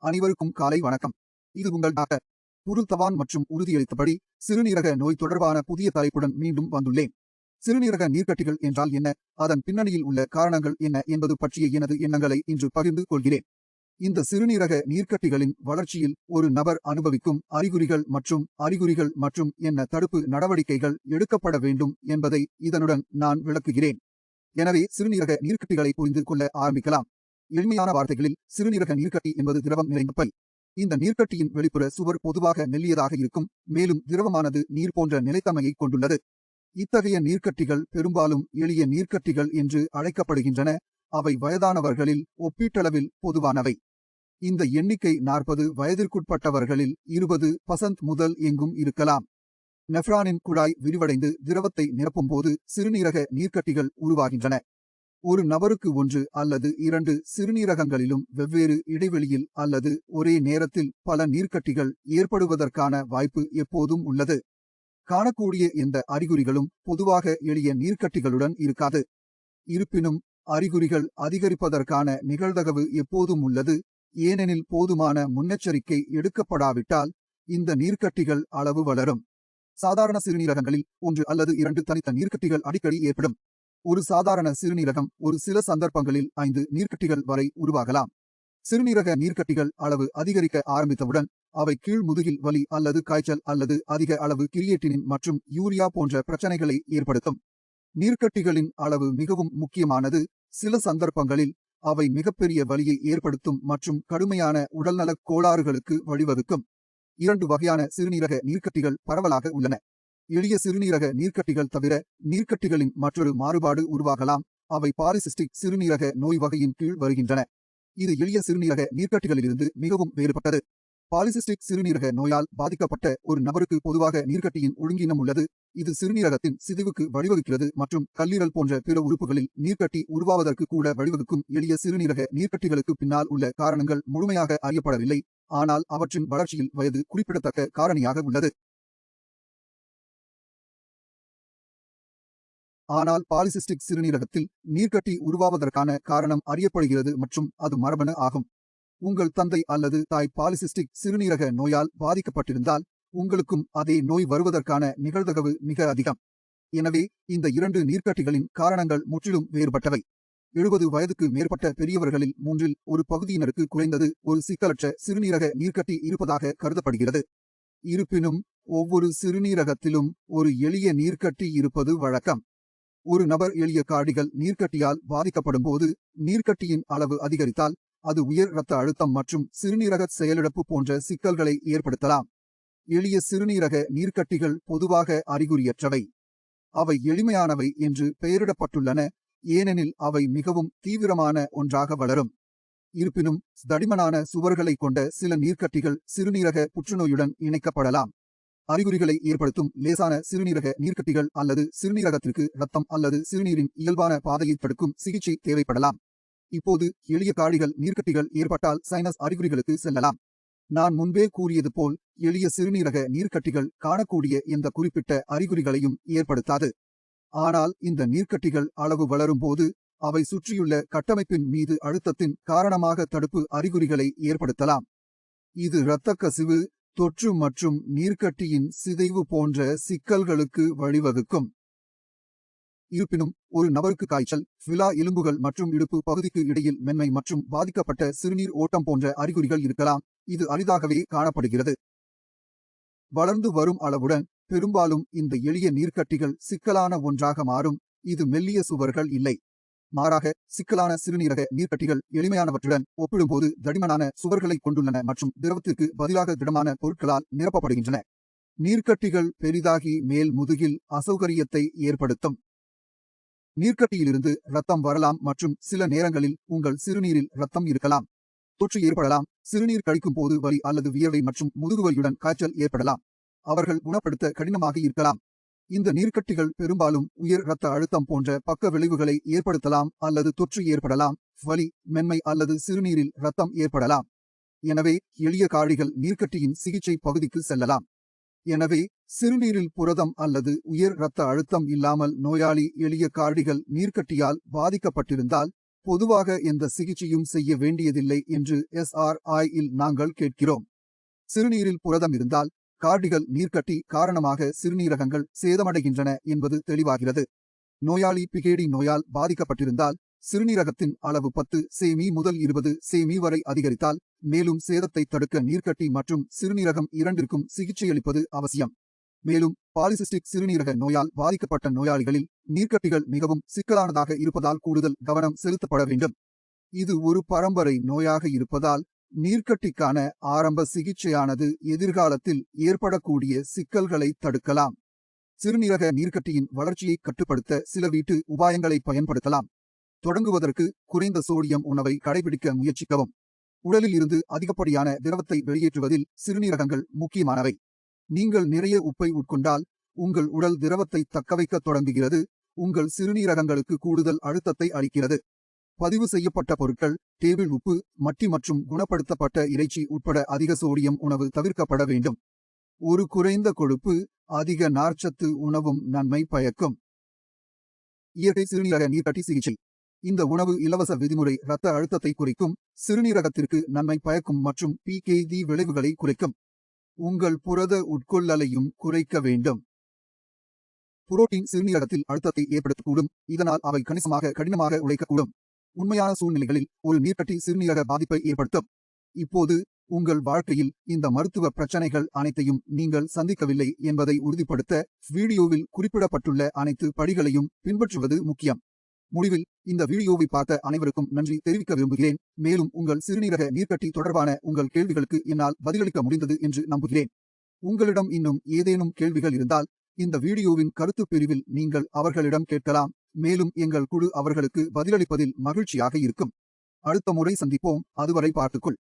அனைவருக்கும் காலை வணக்கம். இது உங்கள் டாக்டர் புருல் தவான் மற்றும் உறுதியளித்தபடி சிறுநீரக நோய் தொடர்பான புதிய தலைப்புடன் மீண்டும் வந்துள்ளேன். சிறுநீரக நீர்க்கட்டிகள் என்றால் என்ன, அதன் பின்னணியில் உள்ள காரணங்கள் என்ன என்பது பற்றிய எனது எண்ணங்களை இன்று பகிர்ந்து கொள்கிறேன். இந்த சிறுநீரக நீர்க்கட்டிகளின் வளர்ச்சியில் ஒரு நபர் அனுபவிக்கும் அறிகுறிகள் மற்றும் என்ன தடுப்பு நடவடிக்கைகள் எடுக்கப்பட வேண்டும் என்பதை இதனுடன் நான் விளக்குகிறேன். எனவே சிறுநீரக நீர்க்கட்டிகளை புரிந்து கொள்ள ஆரம்பிக்கலாம். எளிமையான வார்த்தைகளில் சிறுநீரக நீர்க்கட்டி என்பது திரவம் நிறைந்த பை. இந்த நீர்க்கட்டியின் வெளிப்புற சுவர் பொதுவாக மெல்லியதாக இருக்கும், மேலும் திரவமானது நீர் போன்ற நிலைத்தன்மையை கொண்டுள்ளது. இத்தகைய நீர்க்கட்டிகள் பெரும்பாலும் எளிய நீர்க்கட்டிகள் என்று அழைக்கப்படுகின்றன. அவை வயதானவர்களில் ஒப்பீட்டளவில் பொதுவானவை. இந்த எண்ணிக்கை 40 வயதிற்குட்பட்டவர்களில் 20% முதல் எங்கும் இருக்கலாம். நெஃப்ரானின் குழாய் விரிவடைந்து திரவத்தை நிரப்பும்போது சிறுநீரக நீர்க்கட்டிகள் உருவாகின்றன. ஒரு நபருக்கு 1 அல்லது 2 சிறுநீரகங்களிலும் வெவ்வேறு இடைவெளியில் அல்லது ஒரே நேரத்தில் பல நீர்க்கட்டிகள் ஏற்படுவதற்கான வாய்ப்பு எப்போதும் உள்ளது. காணக்கூடிய எந்த அறிகுறிகளும் பொதுவாக எளிய நீர்க்கட்டிகளுடன் இருக்காது. இருப்பினும் அறிகுறிகள் அதிகரிப்பதற்கான நிகழ்தகவு எப்போதும் உள்ளது, ஏனெனில் போதுமான முன்னெச்சரிக்கை எடுக்கப்படாவிட்டால் இந்த நீர்க்கட்டிகள் அளவு வளரும். சாதாரண சிறுநீரகங்களில் 1 அல்லது 2 தனித்த நீர்க்கட்டிகள் அடிக்கடி ஏற்படும். ஒரு சாதாரண சிறுநீரகம் ஒரு சில சந்தர்ப்பங்களில் 5 நீர்க்கட்டிகள் வரை உருவாகலாம். சிறுநீரக நீர்க்கட்டிகள் அளவு அதிகரிக்க ஆரம்பித்தவுடன் அவை கீழ் முதுகில் வலி அல்லது காய்ச்சல் அல்லது அதிக அளவு கிரியேட்டினின் மற்றும் யூரியா போன்ற பிரச்சனைகளை ஏற்படுத்தும். நீர்க்கட்டிகளின் அளவு மிகவும் முக்கியமானது. சில சந்தர்ப்பங்களில் அவை மிகப்பெரிய வலியை ஏற்படுத்தும் மற்றும் கடுமையான உடல்நலக் கோளாறுகளுக்கு வழிவகுக்கும். 2 வகையான சிறுநீரக நீர்க்கட்டிகள் பரவலாக உள்ளன. எளிய சிறுநீரக நீர்க்கட்டிகள் தவிர நீர்க்கட்டிகளின் மற்றொரு மாறுபாடு உருவாகலாம். அவை பாலிசிஸ்டிக் சிறுநீரக நோய் வகையின் கீழ் வருகின்றன. இது எளிய சிறுநீரக நீர்க்கட்டிகளிலிருந்து மிகவும் வேறுபட்டது. பாலிசிஸ்டிக் சிறுநீரக நோயால் பாதிக்கப்பட்ட ஒரு நபருக்கு பொதுவாக நீர்க்கட்டியின் ஒழுங்கீனம் உள்ளது. இது சிறுநீரகத்தின் சிதைவுக்கு வழிவகுக்கிறது மற்றும் கல்லீரல் போன்ற பிற உறுப்புகளில் நீர்க்கட்டி உருவாவதற்கு கூட வழிவகுக்கும். எளிய சிறுநீரக நீர்க்கட்டிகளுக்கு பின்னால் உள்ள காரணங்கள் முழுமையாக அறியப்படவில்லை, ஆனால் அவற்றின் வளர்ச்சியில் வயது குறிப்பிடத்தக்க காரணியாக உள்ளது. ஆனால் பாலிசிஸ்டிக் சிறுநீரகத்தில் நீர்க்கட்டி உருவாவதற்கான காரணம் அறியப்படுகிறது மற்றும் அது மரபணு ஆகும். உங்கள் தந்தை அல்லது தாய் பாலிசிஸ்டிக் சிறுநீரக நோயால் பாதிக்கப்பட்டிருந்தால் உங்களுக்கும் அதே நோய் வருவதற்கான நிகழ்தகவு மிக அதிகம். எனவே இந்த 2 நீர்க்கட்டிகளின் காரணங்கள் முற்றிலும் வேறுபட்டவை. 70 வயதுக்கு மேற்பட்ட பெரியவர்களில் 3 ஒரு பகுதியினருக்கு குறைந்தது ஒரு சிக்கலற்ற சிறுநீரக நீர்க்கட்டி இருப்பதாக கருதப்படுகிறது. இருப்பினும் ஒவ்வொரு சிறுநீரகத்திலும் ஒரு எளிய நீர்க்கட்டி இருப்பது வழக்கம். ஒரு நபர் எளிய கார்டிகல் நீர்க்கட்டியால் பாதிக்கப்படும் போது நீர்க்கட்டியின் அளவு அதிகரித்தால் அது உயர் இரத்த அழுத்தம் மற்றும் சிறுநீரக செயலிழப்பு போன்ற சிக்கல்களை ஏற்படுத்தலாம். எளிய சிறுநீரக நீர்க்கட்டிகள் பொதுவாக அறிகுறியற்றவை. அவை எளிமையானவை என்று பெயரிடப்பட்டுள்ளன, ஏனெனில் அவை மிகவும் தீவிரமான ஒன்றாக வளரும். இருப்பினும் தடிமனான சுவர்களை கொண்ட சில நீர்க்கட்டிகள் சிறுநீரக புற்றுநோயுடன் இணைக்கப்படலாம். அறிகுறிகளை ஏற்படுத்தும் லேசான சிறுநீரக நீர்க்கட்டிகள் அல்லது சிறுநீரகத்திற்கு இரத்தம் அல்லது சிறுநீரின் இயல்பான பாதையை தடுக்கும் சிகிச்சை தேவைப்படலாம். இப்போது எளிய கார்டிகல் நீர்க்கட்டிகள் ஏற்பட்டால் சைனஸ் அறிகுறிகளுக்கு செல்லலாம். நான் முன்பே கூறியது போல் எளிய சிறுநீரக நீர்க்கட்டிகள் காணக்கூடிய எந்த குறிப்பிட்ட அறிகுறிகளையும் ஏற்படுத்தாது. ஆனால் இந்த நீர்க்கட்டிகள் அளவு வளரும் போது அவை சுற்றியுள்ள கட்டமைப்பின் மீது அழுத்தத்தின் காரணமாக தடுப்பு அறிகுறிகளை ஏற்படுத்தலாம். இது இரத்தக் கசிவு, தொற்று மற்றும் நீர்க்கட்டியின் சிதைவு போன்ற சிக்கல்களுக்கு வழிவகுக்கும். இருப்பினும் ஒரு நபருக்கு காய்ச்சல், விலா எலும்புகள் மற்றும் இடுப்பு பகுதிக்கு இடையில் மென்மை மற்றும் பாதிக்கப்பட்ட சிறுநீர் ஓட்டம் போன்ற அறிகுறிகள் இருக்கலாம். இது அரிதாகவே காணப்படுகிறது. வளர்ந்து வரும் அளவுடன் பெரும்பாலும் இந்த எளிய நீர்க்கட்டிகள் சிக்கலான ஒன்றாக மாறும். இது மெல்லிய சுவர்கள் இல்லை, மாறாக சிக்கலான சிறுநீரக நீர்க்கட்டிகள் எளிமையானவற்றுடன் ஒப்பிடும்போது தடிமனான சுவர்களை கொண்டுள்ளன மற்றும் திரவத்திற்கு பதிலாக திடமான பொருட்களால் நிரப்பப்படுகின்றன. நீர்க்கட்டிகள் பெரிதாகி மேல் முதுகில் அசௌகரியத்தை ஏற்படுத்தும். நீர்க்கட்டியிலிருந்து இரத்தம் வரலாம் மற்றும் சில நேரங்களில் உங்கள் சிறுநீரில் இரத்தம் இருக்கலாம். தொற்று ஏற்படலாம். சிறுநீர் கழிக்கும் போது வலி அல்லது வியர்வை மற்றும் முதுகுவலியுடன் காய்ச்சல் ஏற்படலாம். அவர்கள் குணப்படுத்த கடினமாக இருக்கலாம். இந்த நீர்க்கட்டிகள் பெரும்பாலும் உயர் இரத்த அழுத்தம் போன்ற பக்க விளைவுகளை ஏற்படுத்தலாம் அல்லது தொற்று ஏற்படலாம், வலி, மென்மை அல்லது சிறுநீரில் இரத்தம் ஏற்படலாம். எனவே எளிய கார்டிகல் நீர்க்கட்டியின் சிகிச்சை பகுதிக்கு செல்லலாம். எனவே சிறுநீரில் புரதம் அல்லது உயர் இரத்த அழுத்தம் இல்லாமல் நோயாளி எளிய கார்டிகல் நீர்க்கட்டியால் பாதிக்கப்பட்டிருந்தால் பொதுவாக எந்த சிகிச்சையும் செய்ய வேண்டியதில்லை என்று SRI-இல் நாங்கள் கேட்கிறோம். சிறுநீரில் புரதம் இருந்தால் கார்டிகல் நீர்க்கட்டி காரணமாக சிறுநீரகங்கள் சேதமடைகின்றன என்பது தெளிவாகிறது. நோயாளி பிகேடி நோயால் பாதிக்கப்பட்டிருந்தால் சிறுநீரகத்தின் அளவு 10 செமீ முதல் 20 செமீ வரை அதிகரித்தால் மேலும் சேதத்தை தடுக்க நீர்க்கட்டி மற்றும் சிறுநீரகம் இரண்டிற்கும் சிகிச்சையளிப்பது அவசியம். மேலும் பாலிசிஸ்டிக் சிறுநீரக நோயால் பாதிக்கப்பட்ட நோயாளிகளில் நீர்க்கட்டிகள் மிகவும் சிக்கலானதாக இருப்பதால் கூடுதல் கவனம் செலுத்தப்பட வேண்டும். இது ஒரு பரம்பரை நோயாக இருப்பதால் நீர்க்கட்டிக்கான ஆரம்ப சிகிச்சையானது எதிர்காலத்தில் ஏற்படக்கூடிய சிக்கல்களை தடுக்கலாம். சிறுநீரக நீர்க்கட்டியின் வளர்ச்சியை கட்டுப்படுத்த சில வீட்டு உபாயங்களை பயன்படுத்தலாம். தொடங்குவதற்கு குறைந்த சோடியம் உணவை கடைபிடிக்க முயற்சிக்கவும். உடலில் இருந்து அதிகப்படியான திரவத்தை வெளியேற்றுவதில் சிறுநீரகங்கள் முக்கியமானவை. நீங்கள் நிறைய உப்பை உட்கொண்டால் உங்கள் உடல் திரவத்தை தக்கவைக்க தொடங்குகிறது, உங்கள் சிறுநீரகங்களுக்கு கூடுதல் அழுத்தத்தை அளிக்கிறது. பதிவு செய்யப்பட்ட பொருட்கள், டேபிள் உப்பு, மட்டி மற்றும் குணப்படுத்தப்பட்ட இறைச்சி உட்பட அதிக சோடியம் உணவு தவிர்க்கப்பட வேண்டும். ஒரு குறைந்த கொழுப்பு, அதிக நார்ச்சத்து உணவும் நன்மை பயக்கும். இயற்கை சிறுநீரக நீர்க்கட்டி சிகிச்சை. இந்த உணவு இலவச விதிமுறை இரத்த அழுத்தத்தை குறைக்கும், சிறுநீரகத்திற்கு நன்மை பயக்கும் மற்றும் PKD விளைவுகளை குறைக்கும். உங்கள் புரத உட்கொள்ளலையும் குறைக்க வேண்டும். புரோட்டீன் சிறுநீரகத்தில் அழுத்தத்தை ஏற்படுத்தக்கூடும், இதனால் அவை கடினமாக உழைக்கக்கூடும். உண்மையான சூழ்நிலைகளில் ஒரு நீர்க்கட்டி சிறுநீரக பாதிப்பை ஏற்படுத்தும். இப்போது உங்கள் வாழ்க்கையில் இந்த மருத்துவ பிரச்சனைகள் அனைத்தையும் நீங்கள் சந்திக்கவில்லை என்பதை உறுதிப்படுத்த வீடியோவில் குறிப்பிடப்பட்டுள்ள அனைத்து படிகளையும் பின்பற்றுவது முக்கியம். முடிவில் இந்த வீடியோவை பார்த்த அனைவருக்கும் நன்றி தெரிவிக்க விரும்புகிறேன். மேலும் உங்கள் சிறுநீரக நீர்க்கட்டி தொடர்பான உங்கள் கேள்விகளுக்கு என்னால் பதிலளிக்க முடிந்தது என்று நம்புகிறேன். உங்களிடம் இன்னும் ஏதேனும் கேள்விகள் இருந்தால் இந்த வீடியோவின் கருத்து பிரிவில் நீங்கள் அவர்களிடம் கேட்கலாம். மேலும் எங்கள் குழு அவர்களுக்கு பதிலளிப்பதில் மகிழ்ச்சியாக இருக்கும். அடுத்த முறை சந்திப்போம். அதுவரை பார்த்துக்கொள்.